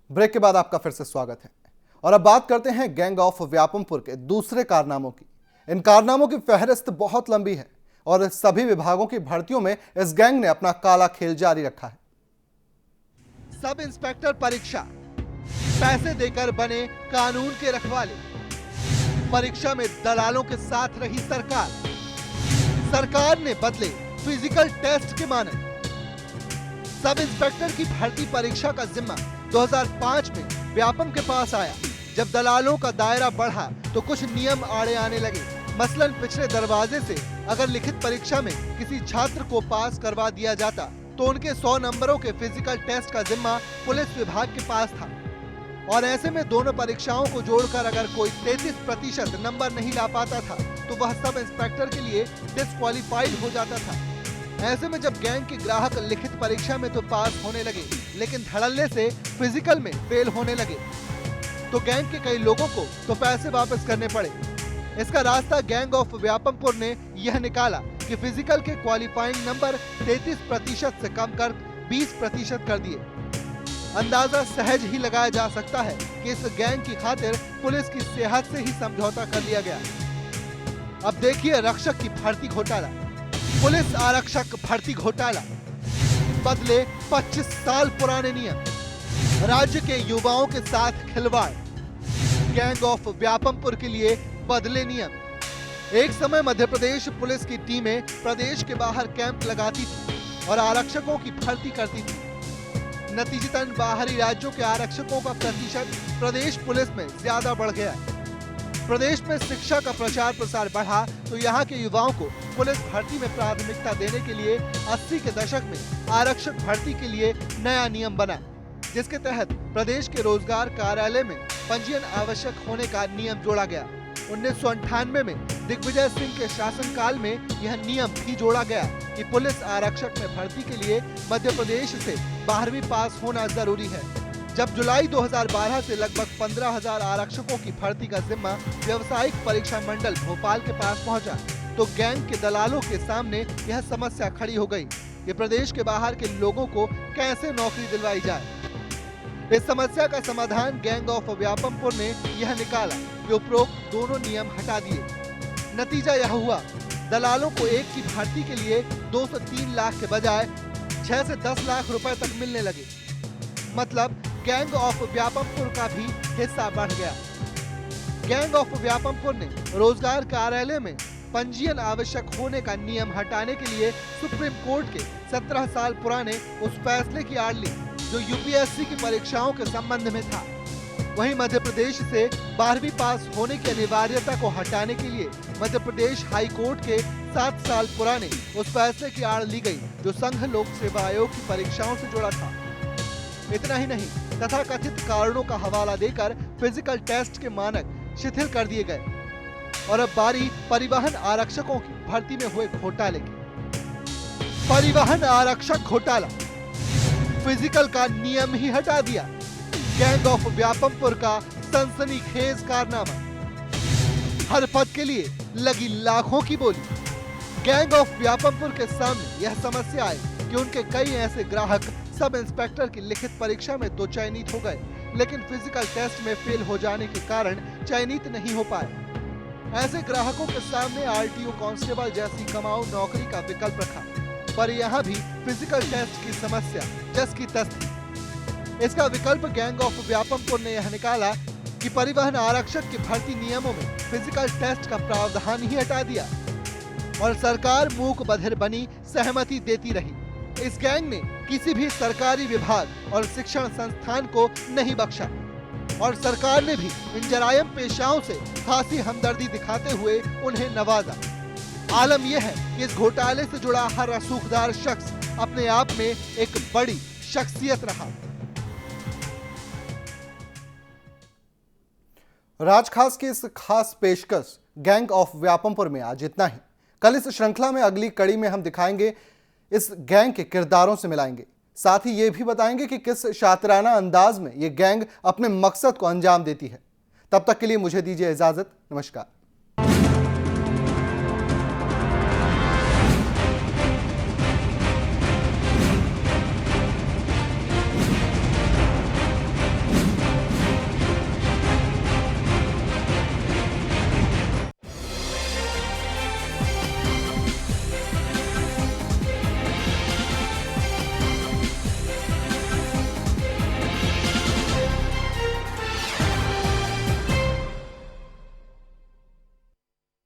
Break के बाद आपका फिर से स्वागत है और अब बात करते हैं गैंग ऑफ व्यापमपुर के दूसरे कारनामों की। इन कारनामों की फहरिस्त बहुत लंबी है और सभी विभागों की भर्तियों में इस गैंग ने अपना काला खेल जारी रखा है। सब इंस्पेक्टर परीक्षा, पैसे देकर बने कानून के रखवाले, परीक्षा में दलालों के साथ रही सरकार, सरकार ने बदले फिजिकल टेस्ट के मानक। सब इंस्पेक्टर की भर्ती परीक्षा का जिम्मा 2005 में व्यापम के पास आया। जब दलालों का दायरा बढ़ा तो कुछ नियम आड़े आने लगे। मसलन पिछले दरवाजे से अगर लिखित परीक्षा में किसी छात्र को पास करवा दिया जाता तो उनके 100 नंबरों के फिजिकल टेस्ट का जिम्मा पुलिस विभाग के पास था और ऐसे में दोनों परीक्षाओं को जोड़कर अगर कोई 33% नंबर नहीं ला पाता था तो वह सब इंस्पेक्टर के लिए डिस्क्वालीफाइड हो जाता था। ऐसे में जब गैंग के ग्राहक लिखित परीक्षा में तो पास होने लगे लेकिन धड़ल्ले से फिजिकल में फेल होने लगे तो गैंग के कई लोगों को तो पैसे वापस करने पड़े। इसका रास्ता गैंग ऑफ व्यापमपुर ने यह निकाला कि फिजिकल के क्वालिफाइंग नंबर 33% से कम कर 20% कर दिए। अंदाजा सहज ही लगाया जा सकता है कि इस गैंग की खातिर पुलिस की सेहत से ही समझौता कर लिया गया। अब देखिए रक्षक की भर्ती घोटाला, पुलिस आरक्षक भर्ती घोटाला, बदले 25 साल पुराने नियम, राज्य के युवाओं के साथ खिलवाड़, गैंग ऑफ व्यापमपुर के लिए बदले नियम। एक समय मध्य प्रदेश पुलिस की टीमें प्रदेश के बाहर कैंप लगाती थी और आरक्षकों की भर्ती करती थी। नतीजतन बाहरी राज्यों के आरक्षकों का प्रतिशत प्रदेश पुलिस में ज्यादा बढ़ गया। प्रदेश में शिक्षा का प्रचार प्रसार बढ़ा तो यहाँ के युवाओं को पुलिस भर्ती में प्राथमिकता देने के लिए 80 के दशक में आरक्षक भर्ती के लिए नया नियम बना, जिसके तहत प्रदेश के रोजगार कार्यालय में पंजीयन आवश्यक होने का नियम जोड़ा गया। 1998 में दिग्विजय सिंह के शासनकाल में यह नियम भी जोड़ा गया कि पुलिस आरक्षक में भर्ती के लिए मध्य प्रदेश से 12वीं पास होना जरूरी है। जब जुलाई 2012 से लगभग 15,000 आरक्षकों की भर्ती का जिम्मा व्यवसायिक परीक्षा मंडल भोपाल के पास पहुंचा तो गैंग के दलालों के सामने यह समस्या खड़ी हो गई कि प्रदेश के बाहर के लोगों को कैसे नौकरी दिलवाई जाए। इस समस्या का समाधान गैंग ऑफ व्यापमपुर ने यह निकाला कि उपरोक्त दोनों नियम हटा दिए। नतीजा यह हुआ, दलालों को एक की भर्ती के लिए 2 से 3 लाख के बजाय 6 से 10 लाख रुपए तक मिलने लगे। मतलब गैंग ऑफ व्यापमपुर का भी हिस्सा बढ़ गया। गैंग ऑफ व्यापमपुर ने रोजगार कार्यालय में पंजीयन आवश्यक होने का नियम हटाने के लिए सुप्रीम कोर्ट के 17 साल पुराने उस फैसले की आड़ ली जो यूपीएससी की परीक्षाओं के संबंध में था। वहीं मध्य प्रदेश से 12वीं पास होने की अनिवार्यता को हटाने के लिए मध्य प्रदेश हाई कोर्ट के 7 साल पुराने उस फैसले की आड़ ली गई जो संघ लोक सेवा आयोग की परीक्षाओं से जुड़ा था। इतना ही नहीं, तथाकथित कारणों का हवाला देकर फिजिकल टेस्ट के मानक शिथिल कर दिए गए और अब बारी परिवहन आरक्षकों की भर्ती में हुए घोटाले की। परिवहन आरक्षक घोटाला, फिजिकल का नियम ही हटा दिया। गैंग ऑफ व्यापमपुर का सनसनीखेज कारनामा, हर पद के लिए लगी लाखों की बोली। गैंग ऑफ व्यापमपुर के सामने यह समस्या आई कि उनके कई ऐसे ग्राहक सब इंस्पेक्टर की लिखित परीक्षा में तो चयनित हो गए लेकिन फिजिकल टेस्ट में फेल हो जाने के कारण चयनित नहीं हो पाए। ऐसे ग्राहकों के सामने आरटीओ कांस्टेबल जैसी कमाऊ नौकरी का विकल्प रखा, पर यहाँ भी फिजिकल टेस्ट की समस्या जस की तस थी। इसका विकल्प गैंग ऑफ व्यापमपुर ने यह निकाला कि परिवहन आरक्षक की भर्ती नियमों में फिजिकल टेस्ट का प्रावधान ही हटा दिया और सरकार मूक बधिर बनी सहमति देती रही। इस गैंग ने किसी भी सरकारी विभाग और शिक्षण संस्थान को नहीं बख्शा और सरकार ने भी इन जरायम पेशाओं से खासी हमदर्दी दिखाते हुए उन्हें नवाजा। आलम यह है कि इस घोटाले से जुड़ा हर रसूखदार शख्स अपने आप में एक बड़ी शख्सियत रहा। राजखास की इस खास पेशकश गैंग ऑफ व्यापमपुर में आज इतना ही। कल इस श्रृंखला में अगली कड़ी में हम दिखाएंगे इस गैंग के किरदारों से मिलाएंगे, साथ ही ये भी बताएंगे कि किस शातिराना अंदाज में ये गैंग अपने मकसद को अंजाम देती है। तब तक के लिए मुझे दीजिए इजाजत। नमस्कार।